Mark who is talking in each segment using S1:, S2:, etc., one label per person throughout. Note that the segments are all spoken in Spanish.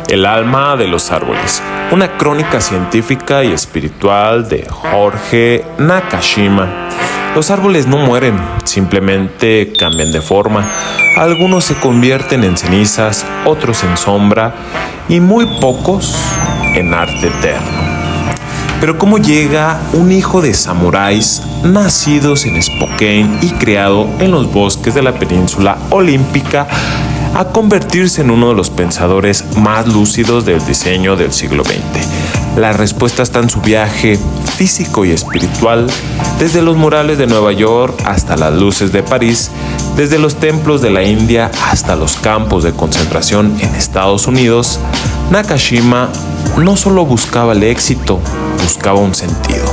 S1: El alma de los árboles, una crónica científica y espiritual de Jorge Nakashima. Los árboles no mueren, simplemente cambian de forma. Algunos se convierten en cenizas, otros en sombra y muy pocos en arte eterno. Pero ¿cómo llega un hijo de samuráis nacidos en Spokane y criado en los bosques de la península olímpica a convertirse en uno de los pensadores más lúcidos del diseño del siglo XX? La respuesta está en su viaje físico y espiritual, desde los murales de Nueva York hasta las luces de París, desde los templos de la India hasta los campos de concentración en Estados Unidos. Nakashima no solo buscaba el éxito, buscaba un sentido.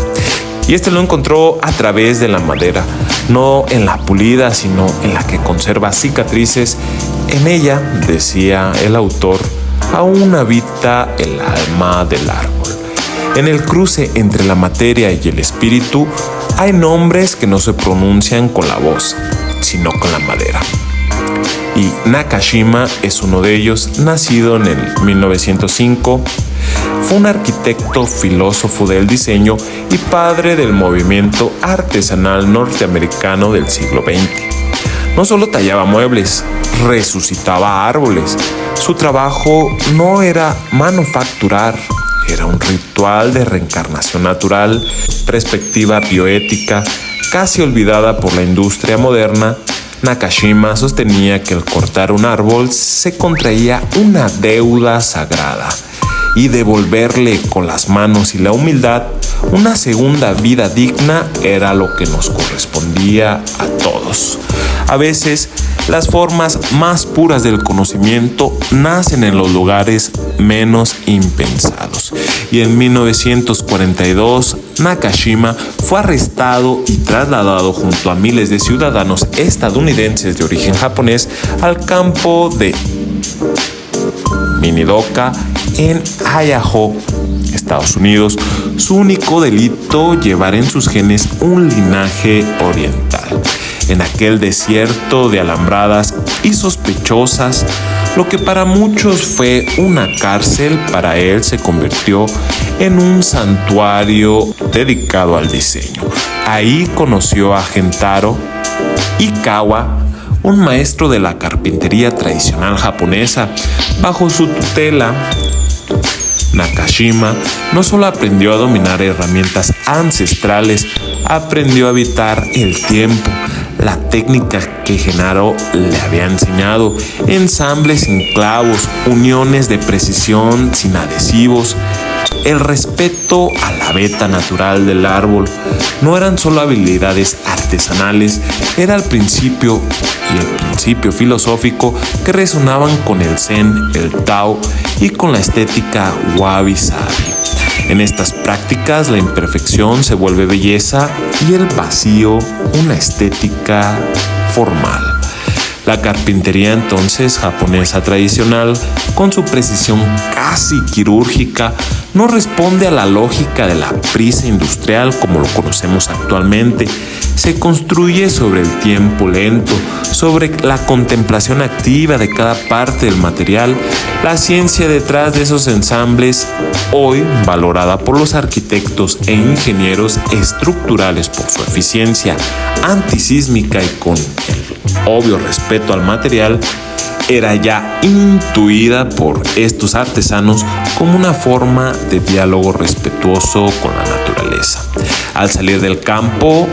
S1: Y este lo encontró a través de la madera, no en la pulida, sino en la que conserva cicatrices. En ella, decía el autor, aún habita el alma del árbol. En el cruce entre la materia y el espíritu hay nombres que no se pronuncian con la voz, sino con la madera. Y Nakashima es uno de ellos, nacido en el 1905. Fue un arquitecto, filósofo del diseño y padre del movimiento artesanal norteamericano del siglo XX. No solo tallaba muebles, resucitaba árboles. Su trabajo no era manufacturar, era un ritual de reencarnación natural, perspectiva bioética, casi olvidada por la industria moderna. Nakashima sostenía que al cortar un árbol se contraía una deuda sagrada y devolverle con las manos y la humildad una segunda vida digna era lo que nos correspondía a todos. A veces, las formas más puras del conocimiento nacen en los lugares menos impensados. Y en 1942, Nakashima fue arrestado y trasladado junto a miles de ciudadanos estadounidenses de origen japonés al campo de Minidoka en Idaho, Estados Unidos. Su único delito, llevar en sus genes un linaje oriental. En aquel desierto de alambradas y sospechosas, lo que para muchos fue una cárcel, para él se convirtió en un santuario dedicado al diseño. Ahí conoció a Gentaro Ikawa, un maestro de la carpintería tradicional japonesa. Bajo su tutela, Nakashima no solo aprendió a dominar herramientas ancestrales, aprendió a habitar el tiempo. La técnica que Gennaro le había enseñado, ensambles sin clavos, uniones de precisión sin adhesivos, el respeto a la veta natural del árbol, no eran solo habilidades artesanales, era el principio filosófico que resonaban con el Zen, el Tao y con la estética wabi-sabi. En estas prácticas la imperfección se vuelve belleza y el vacío una estética formal. La carpintería entonces japonesa tradicional, con su precisión casi quirúrgica, no responde a la lógica de la prisa industrial como lo conocemos actualmente. Se construye sobre el tiempo lento, sobre la contemplación activa de cada parte del material. La ciencia detrás de esos ensambles, hoy valorada por los arquitectos e ingenieros estructurales por su eficiencia antisísmica y con el obvio respeto al material, era ya intuida por estos artesanos como una forma de diálogo respetuoso con la naturaleza. Al salir del campo,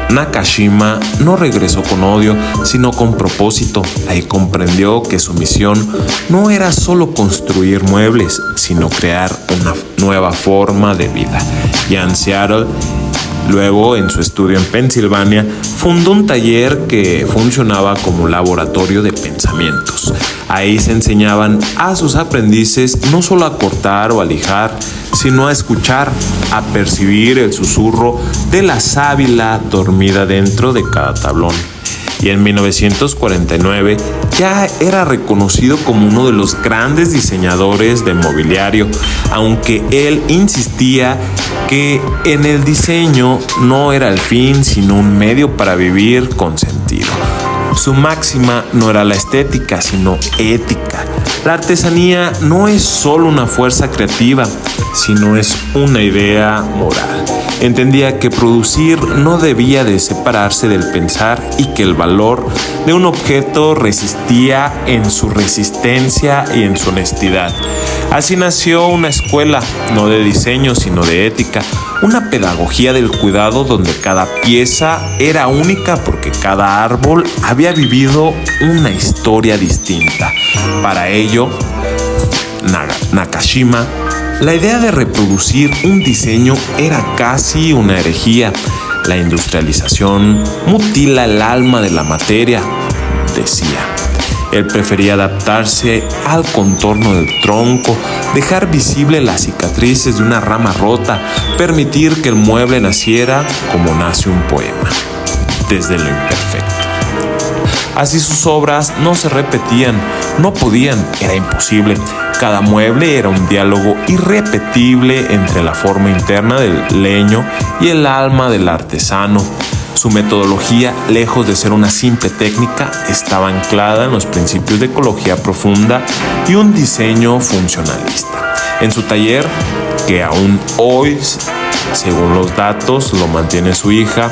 S1: Nakashima no regresó con odio, sino con propósito. Ahí comprendió que su misión no era solo construir muebles, sino crear una nueva forma de vida. Y en Seattle, luego, en su estudio en Pensilvania, fundó un taller que funcionaba como laboratorio de pensamientos. Ahí se enseñaban a sus aprendices no solo a cortar o a lijar, sino a escuchar, a percibir el susurro de la sábila dormida dentro de cada tablón. Y en 1949 ya era reconocido como uno de los grandes diseñadores de mobiliario, aunque él insistía que en el diseño no era el fin, sino un medio para vivir con sentido. Su máxima no era la estética, sino ética. La artesanía no es solo una fuerza creativa, sino es una idea moral. Entendía que producir no debía de separarse del pensar y que el valor de un objeto resistía en su resistencia y en su honestidad. Así nació una escuela, no de diseño, sino de ética, una pedagogía del cuidado donde cada pieza era única porque cada árbol había vivido una historia distinta. Para ello, Nakashima, la idea de reproducir un diseño era casi una herejía. La industrialización mutila el alma de la materia, decía. Él prefería adaptarse al contorno del tronco, dejar visible las cicatrices de una rama rota, permitir que el mueble naciera como nace un poema, desde lo imperfecto. Así sus obras no se repetían, no podían, era imposible. Cada mueble era un diálogo irrepetible entre la forma interna del leño y el alma del artesano. Su metodología, lejos de ser una simple técnica, estaba anclada en los principios de ecología profunda y un diseño funcionalista. En su taller, que aún hoy, según los datos, lo mantiene su hija,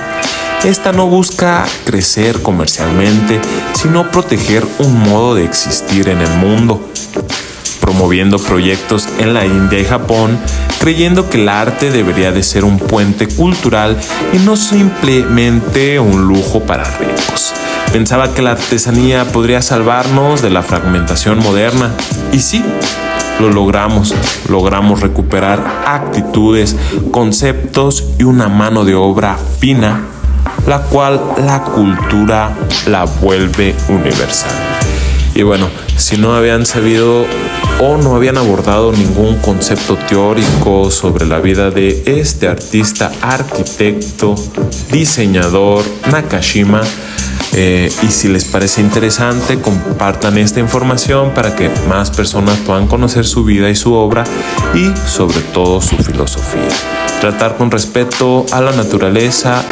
S1: esta no busca crecer comercialmente, sino proteger un modo de existir en el mundo, promoviendo proyectos en la India y Japón, creyendo que el arte debería de ser un puente cultural y no simplemente un lujo para ricos. Pensaba que la artesanía podría salvarnos de la fragmentación moderna. Y sí, lo logramos recuperar actitudes, conceptos y una mano de obra fina, la cual la cultura la vuelve universal. Y bueno, si no habían sabido o no habían abordado ningún concepto teórico sobre la vida de este artista, arquitecto, diseñador Nakashima, y si les parece interesante, compartan esta información para que más personas puedan conocer su vida y su obra y sobre todo su filosofía. Tratar con respeto a la naturaleza.